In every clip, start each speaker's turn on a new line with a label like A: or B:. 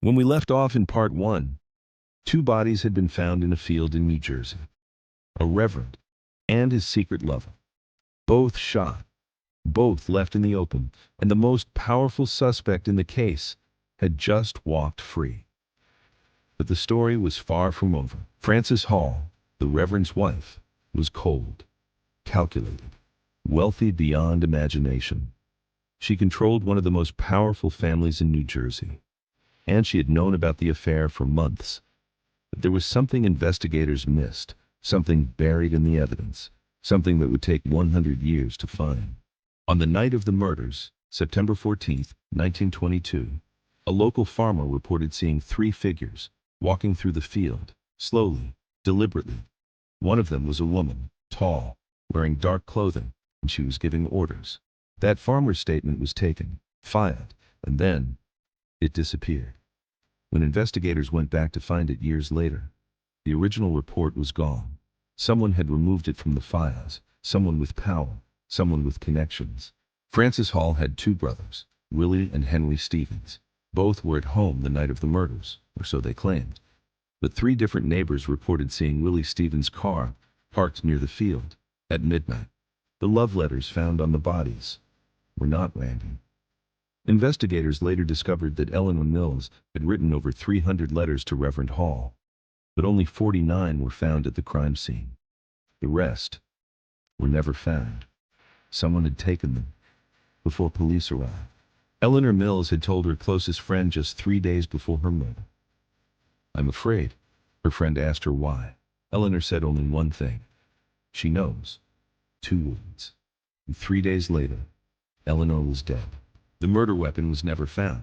A: When we left off in part 1, two bodies had been found in a field in New Jersey. A reverend and his secret lover. Both shot, both left in the open, and the most powerful suspect in the case had just walked free. But the story was far from over. Frances Hall, the reverend's wife, was cold, calculated, wealthy beyond imagination. She controlled one of the most powerful families in New Jersey, and she had known about the affair for months. But there was something investigators missed, something buried in the evidence, something that would take 100 years to find. On the night of the murders, September 14, 1922, a local farmer reported seeing three figures walking through the field, slowly, deliberately. One of them was a woman, tall, wearing dark clothing, and she was giving orders. That farmer's statement was taken, filed, and then it disappeared. When investigators went back to find it years later, the original report was gone. Someone had removed it from the files, someone with power, someone with connections. Frances Hall had two brothers, Willie and Henry Stevens. Both were at home the night of the murders, or so they claimed. But three different neighbors reported seeing Willie Stevens' car parked near the field at midnight. The love letters found on the bodies were not random. Investigators later discovered that Eleanor Mills had written over 300 letters to Reverend Hall, but only 49 were found at the crime scene. The rest were never found. Someone had taken them before police arrived. Eleanor Mills had told her closest friend just 3 days before her murder. "I'm afraid." Her friend asked her why. Eleanor said only one thing. "She knows." 2 words. And 3 days later, Eleanor was dead. The murder weapon was never found.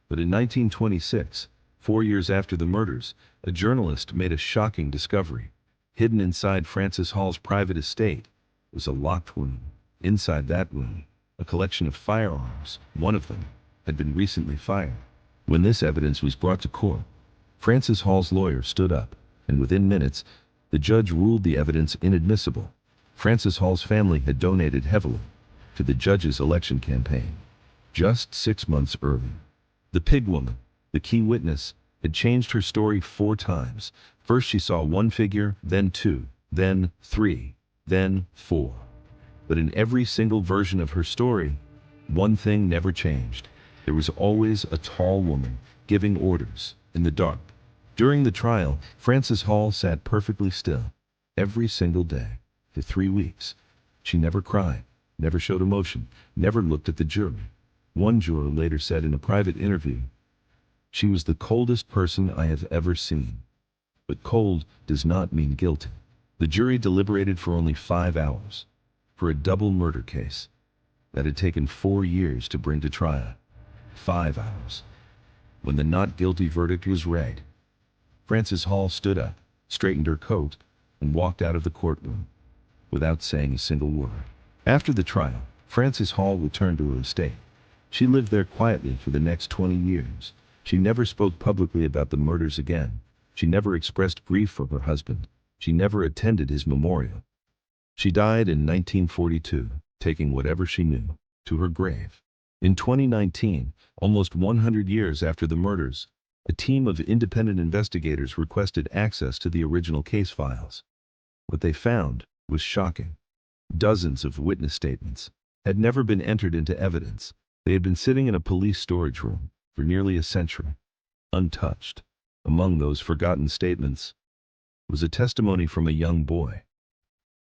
A: But in 1926, 4 years after the murders, a journalist made a shocking discovery. Hidden inside Frances Hall's private estate was a locked room. Inside that room, a collection of firearms. One of them had been recently fired. When this evidence was brought to court, Frances Hall's lawyer stood up, and within minutes, the judge ruled the evidence inadmissible. Frances Hall's family had donated heavily to the judge's election campaign. Just 6 months earlier, the pig woman, the key witness, had changed her story 4 times. First she saw one figure, then 2, then 3, then 4. But in every single version of her story, one thing never changed. There was always a tall woman giving orders in the dark. During the trial, Frances Hall sat perfectly still every single day for 3 weeks. She never cried, never showed emotion, never looked at the jury. One juror later said in a private interview, "She was the coldest person I have ever seen." But cold does not mean guilty. The jury deliberated for only 5 hours for a double murder case that had taken 4 years to bring to trial. 5 hours. When the not guilty verdict was read, Frances Hall stood up, straightened her coat, and walked out of the courtroom without saying a single word. After the trial, Frances Hall returned to her estate. She lived there quietly for the next 20 years. She never spoke publicly about the murders again. She never expressed grief for her husband. She never attended his memorial. She died in 1942, taking whatever she knew to her grave. In 2019, almost 100 years after the murders, a team of independent investigators requested access to the original case files. What they found was shocking. Dozens of witness statements had never been entered into evidence. They had been sitting in a police storage room for nearly a century, untouched. Among those forgotten statements was a testimony from a young boy.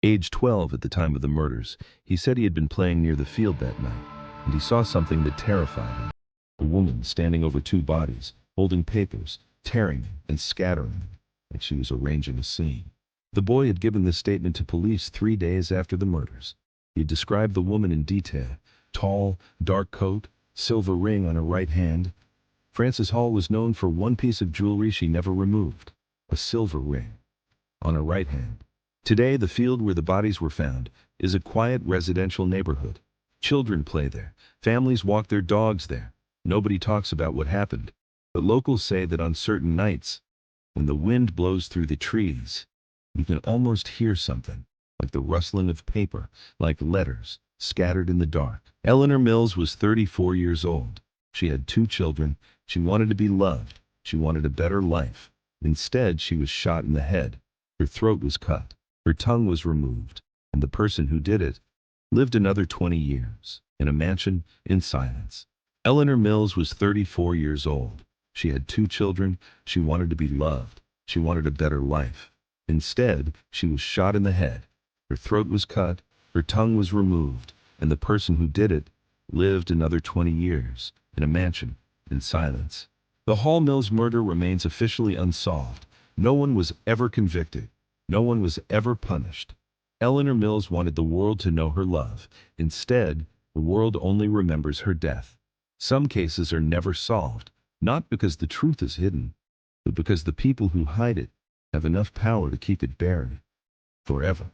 A: Age 12 at the time of the murders, he said he had been playing near the field that night, and he saw something that terrified him. A woman standing over 2 bodies, holding papers, tearing and scattering like she was arranging a scene. The boy had given this statement to police 3 days after the murders. He had described the woman in detail. Tall, dark coat, silver ring on her right hand. Frances Hall was known for one piece of jewelry she never removed, a silver ring on her right hand. Today, the field where the bodies were found is a quiet residential neighborhood. Children play there. Families walk their dogs there. Nobody talks about what happened. But locals say that on certain nights, when the wind blows through the trees, you can almost hear something, like the rustling of paper, like letters scattered in the dark. Eleanor Mills was 34 years old. She had 2 children. She wanted to be loved. She wanted a better life. Instead, she was shot in the head. Her throat was cut. Her tongue was removed. And the person who did it lived another 20 years in a mansion in silence. Eleanor Mills was 34 years old. She had 2 children. She wanted to be loved. She wanted a better life. Instead, she was shot in the head. Her throat was cut. Her tongue was removed. And the person who did it lived another 20 years in a mansion in silence. The Hall Mills murder remains officially unsolved. No one was ever convicted. No one was ever punished. Eleanor Mills wanted the world to know her love. Instead, the world only remembers her death. Some cases are never solved, not because the truth is hidden, but because the people who hide it have enough power to keep it buried forever.